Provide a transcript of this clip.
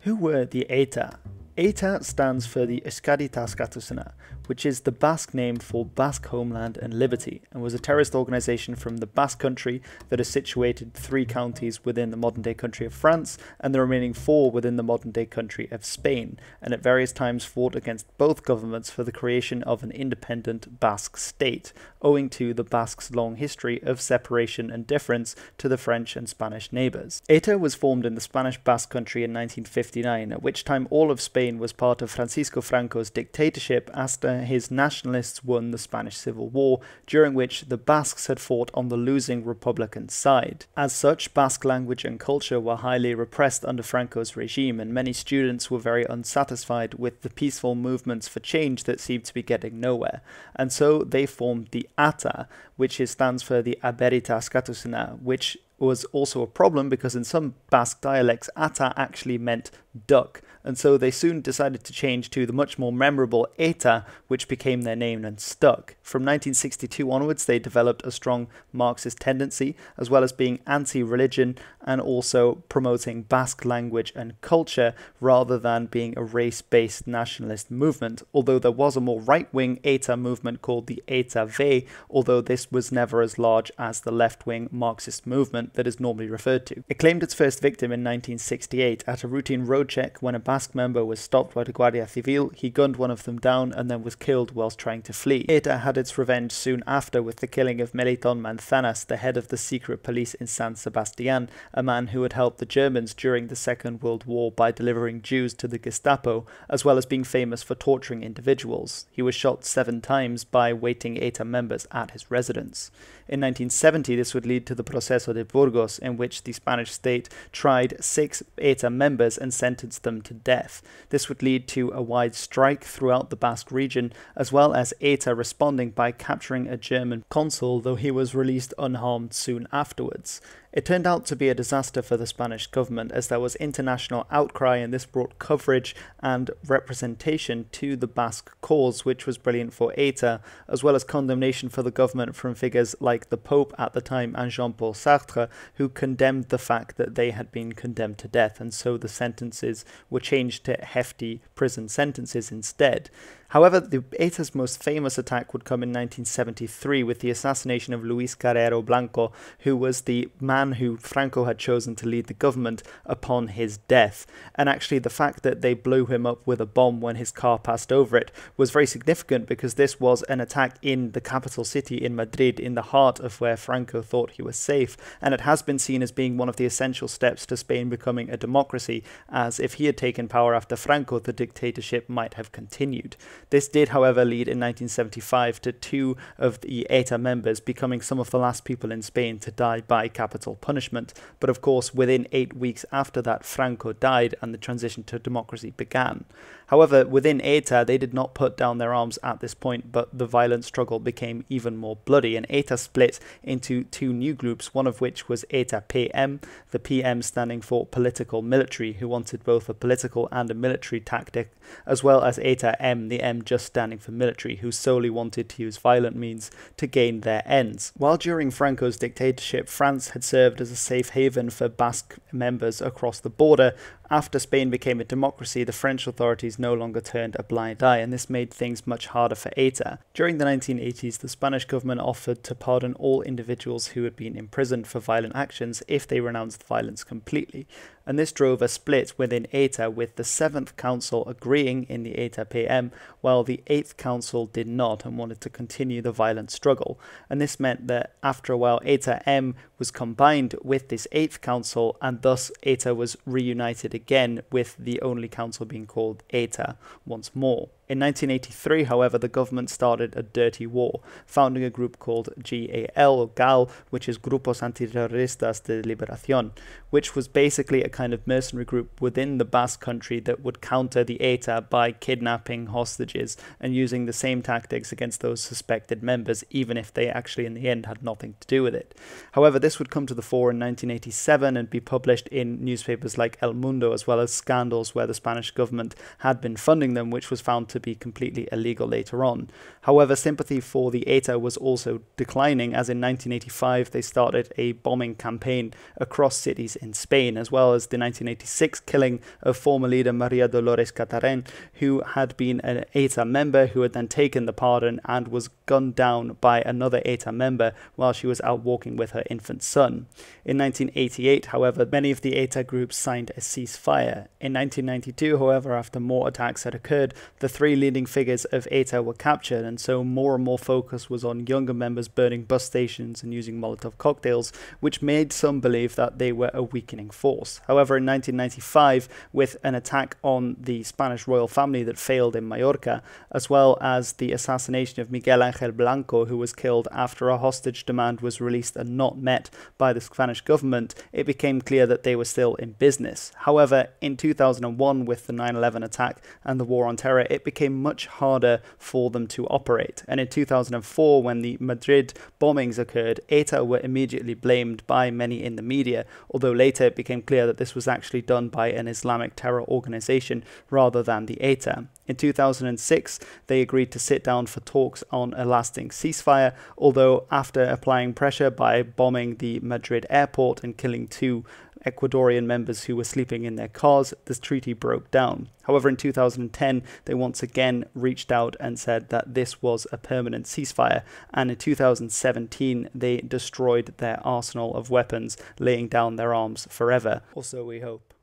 Who were the ETA? ETA stands for the Euskadi Ta Askatasuna, which is the Basque name for Basque Homeland and Liberty, and was a terrorist organisation from the Basque Country that is situated 3 counties within the modern-day country of France and the remaining 4 within the modern-day country of Spain, and at various times fought against both governments for the creation of an independent Basque state, owing to the Basques' long history of separation and difference to the French and Spanish neighbours. ETA was formed in the Spanish Basque Country in 1959, at which time all of Spain was part of Francisco Franco's dictatorship after his nationalists won the Spanish Civil War, during which the Basques had fought on the losing Republican side. As such, Basque language and culture were highly repressed under Franco's regime, and many students were very unsatisfied with the peaceful movements for change that seemed to be getting nowhere, and so they formed the ATA, which stands for the Euskadi Ta Askatasuna, which was also a problem because in some Basque dialects, ATA actually meant duck, and so they soon decided to change to the much more memorable ETA, which became their name and stuck. From 1962 onwards, they developed a strong Marxist tendency, as well as being anti-religion and also promoting Basque language and culture rather than being a race-based nationalist movement, although there was a more right-wing ETA movement called the ETA V, although this was never as large as the left-wing Marxist movement that is normally referred to. It claimed its first victim in 1968 at a routine road check when a Basque member was stopped by the Guardia Civil. He gunned one of them down and then was killed whilst trying to flee. ETA had its revenge soon after with the killing of Melitón Manzanas, the head of the secret police in San Sebastián, a man who had helped the Germans during the Second World War by delivering Jews to the Gestapo, as well as being famous for torturing individuals. He was shot 7 times by waiting ETA members at his residence. In 1970, this would lead to the Proceso de Burgos, in which the Spanish state tried 6 ETA members and sentenced them to death. This would lead to a wide strike throughout the Basque region, as well as ETA responding by capturing a German consul, though he was released unharmed soon afterwards. It turned out to be a disaster for the Spanish government, as there was international outcry, and this brought coverage and representation to the Basque cause, which was brilliant for ETA, as well as condemnation for the government from figures like the Pope at the time and Jean-Paul Sartre, who condemned the fact that they had been condemned to death, and so the sentences were changed to hefty prison sentences instead. However, the ETA's most famous attack would come in 1973 with the assassination of Luis Carrero Blanco, who was the man who Franco had chosen to lead the government upon his death. And actually the fact that they blew him up with a bomb when his car passed over it was very significant, because this was an attack in the capital city in Madrid, in the heart of where Franco thought he was safe, and it has been seen as being one of the essential steps to Spain becoming a democracy, as if he had taken power after Franco, the dictatorship might have continued. This did, however, lead in 1975 to 2 of the ETA members becoming some of the last people in Spain to die by capital punishment. But of course, within 8 weeks after that, Franco died and the transition to democracy began. However, within ETA, they did not put down their arms at this point, but the violent struggle became even more bloody, and ETA split into 2 new groups, one of which was ETA PM, the PM standing for political military, who wanted both a political and a military tactic, as well as ETA M, the M just standing for military, who solely wanted to use violent means to gain their ends. While during Franco's dictatorship, France had served as a safe haven for Basque members across the border, after Spain became a democracy, the French authorities no longer turned a blind eye, and this made things much harder for ETA. During the 1980s, the Spanish government offered to pardon all individuals who had been imprisoned for violent actions if they renounced violence completely, and this drove a split within ETA, with the 7th Council agreeing in the ETA PM, while the 8th Council did not and wanted to continue the violent struggle. And this meant that after a while, ETA M was combined with this 8th Council, and thus ETA was reunited again, with the only council being called ETA once more. In 1983, however, the government started a dirty war, founding a group called GAL, which is Grupos Antiterroristas de Liberación, which was basically a kind of mercenary group within the Basque Country that would counter the ETA by kidnapping hostages and using the same tactics against those suspected members, even if they actually in the end had nothing to do with it. However, this would come to the fore in 1987 and be published in newspapers like El Mundo, as well as scandals where the Spanish government had been funding them, which was found to to be completely illegal later on. However, sympathy for the ETA was also declining, as in 1985 they started a bombing campaign across cities in Spain, as well as the 1986 killing of former leader Maria Dolores Cataren, who had been an ETA member who had then taken the pardon and was gunned down by another ETA member while she was out walking with her infant son. In 1988, however, many of the ETA groups signed a ceasefire. In 1992, however, after more attacks had occurred, the three leading figures of ETA were captured, and so more and more focus was on younger members burning bus stations and using Molotov cocktails, which made some believe that they were a weakening force. However, in 1995, with an attack on the Spanish royal family that failed in Mallorca, as well as the assassination of Miguel Ángel Blanco, who was killed after a hostage demand was released and not met by the Spanish government, it became clear that they were still in business. However, in 2001, with the 9/11 attack and the war on terror, it became much harder for them to operate. And in 2004, when the Madrid bombings occurred, ETA were immediately blamed by many in the media, although later it became clear that this was actually done by an Islamic terror organization rather than the ETA. In 2006, they agreed to sit down for talks on a lasting ceasefire, although after applying pressure by bombing the Madrid airport and killing 2 Ecuadorian members who were sleeping in their cars, this treaty broke down. However, in 2010, they once again reached out and said that this was a permanent ceasefire, and in 2017, they destroyed their arsenal of weapons, laying down their arms forever. Or so we hope.